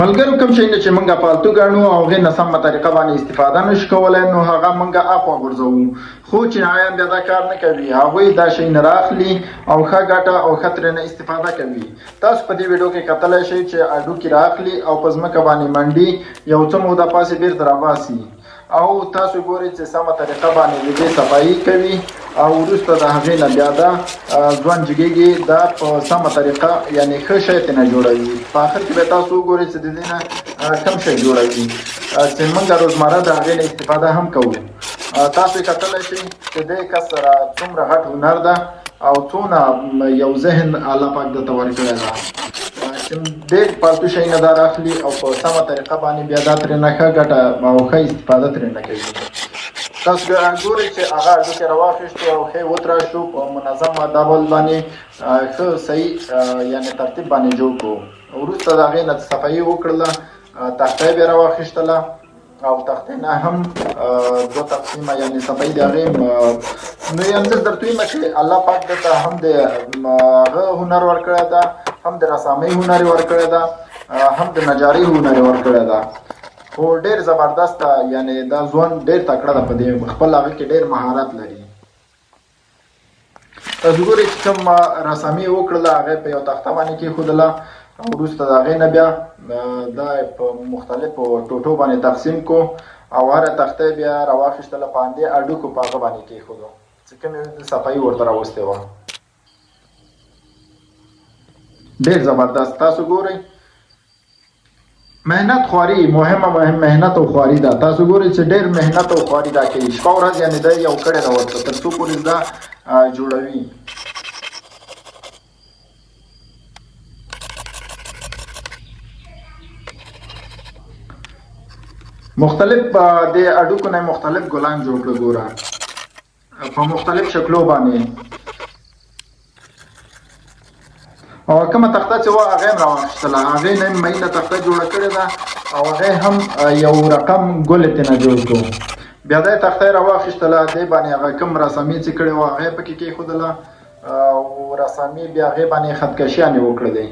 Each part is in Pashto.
ملګرو کوم شی چې موږ پالتو ګڼو او هغې نه سمه طریقه باندې استفاده نشو کولی نو هغه موږ اخوا غورځوو، خو چینایان بیا دا کار نه کوي. هغوی دا شی نه راخلي او ښه ګټه او ښه ترېنه استفاده کوي. تاسو په دې ویډیو کې کتلی شئ چې هډوکي راخلي او په ځمکه باندې منډي یو څه موده پاسې بیرته راباسي او تاسو ګورئ چې سمه طریقه باندې د دې صفایي کوي او وروسته د هغې نه بیا دا ځوان جګېږي، دا په سمه طریقه یعنې ښه شی ترېنه جوړوي. په آخر کې به تاسو وګورئ چې د دې نه کم شی جوړوي چې موږ روزمره د هغې نه استفاده هم کوو. تاسو یې کتلی شئ چې دې کس سره څومره غټ هنر ده او څونه یو ذهن الله پاک درته ورکړی ده چې ډېر پالتو شی نه دا راخلي او په سمه طریقه باندې بیا دا ترېنه ښه ګټه او ښه استفاده ترېنه کوي. تاسو ګورئ چې هغه هډوکی راواخیستو او ښې وتراشو په منظمه ډول باندې ښه صحیح یعنې ترتیب باندې جوړ کړو. وروسته د هغې نه صفایي وکړله، تختۍ بیا راواخیستله او تختې نه هم دوه تقسیمه یعنې صفایي د هغې نو یې همداسې درته ویمه چې الله پاک درته هم د هغه هنر ورکړی ده، هم د رسامۍ هنر یې ورکړی ده، هم د نجارۍ هنر یې ورکړی ده. خو ډېر زبردسته یعنې دا ځوان ډېر تکړه ده، په دې خپل هغه کې ډېر مهارت لري. تاسو ګورئ چې کوم رسامي یې وکړله هغه په یو تخته باندې کېښودله او وروسته د هغې نه بیا دا په مختلفو ټوټو باندې تقسیم کړو او هره تخته یې بیا راواخیستله په همدې هډوکو په هغه باندې کېښودو چې کومې صفایي ورته راوستې وه. ډېر زبردست. تاسو ګورئ مهنت خواري مهمه مهنت او خواري ده. تاسو ګورئ چې ډېر مهنت او خواري دا کوي، شپه ورځ یعنې دی یو کړی ده ورته تر څو پورې دا جوړوي. مختلف د هډوکو نه مختلف ګلان جوړ کړه، ګوره په مختلف شکلو باندې. او کومه تخته چې وه هغې هم راواخیستله، هغې نه یې مینه تخته جوړه کړې ده او هغې هم یو رقم ګل یې ترېنه جوړ کړو. بیا دا یې تخته یې راواخیستله، دې باندې هغه کوم رسامي چې کړې وه هغې پکې کېښودله او رسامي بیا هغې باندې خطکشیانې وکړلې.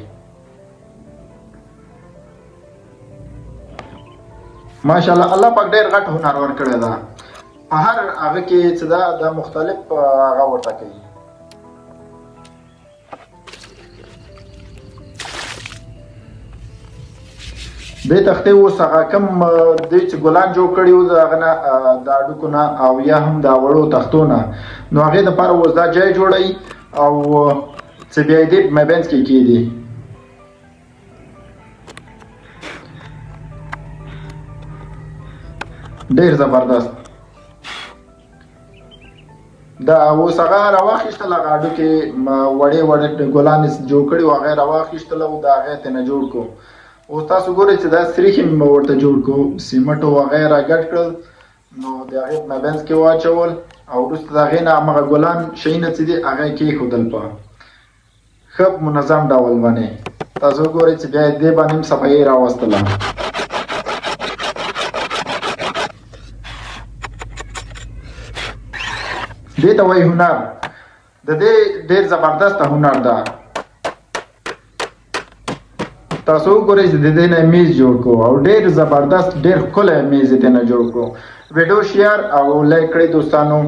ماشاءالله الله پاک ډېر غټ هنر ورکړی ده. په هر هغه کې چې دا مختلف هغه ورته کوي. دې تختې اوس هغه کوم دوی چې ګلان جوړ کړي وو د هغه نه د هډوکو نه او یا هم د وړو تختو نه، نو هغې دپاره اوس دا ځای جوړوي او چې بیا یې دې په مابینځ کې کېږدي. ډېر زبردست. دا اوس هغه راواخیستل، هغه هډوکې وړې وړې ګلان یې جوړ کړي وو هغه یې راواخیستله او د هغې ترېنه جوړ کړو. اوس تاسو ګورئ چې دا سریښې مې ورته جوړ کړو، سیمټ او هغه یې راګډ کړل، نو د هغې په مابینځ کې واچول او وروسته د هغې نه همغه ګلان شیونه چې دي هغه یې کېښودل په ښه منظم ډول باندې. تاسو وګورئ چې بیا یې دې باندې هم صفایي راوستله. دې ته وایي هنر. د دې ډېر زبردسته هنر ده. تاسو وګورئ چې د دې نه میز جوړ کړو او ډېر زبردست ډېر ښکلی میز یې ترېنه جوړ کړو. ویډیو شیر او لایک کړئ دوستانو.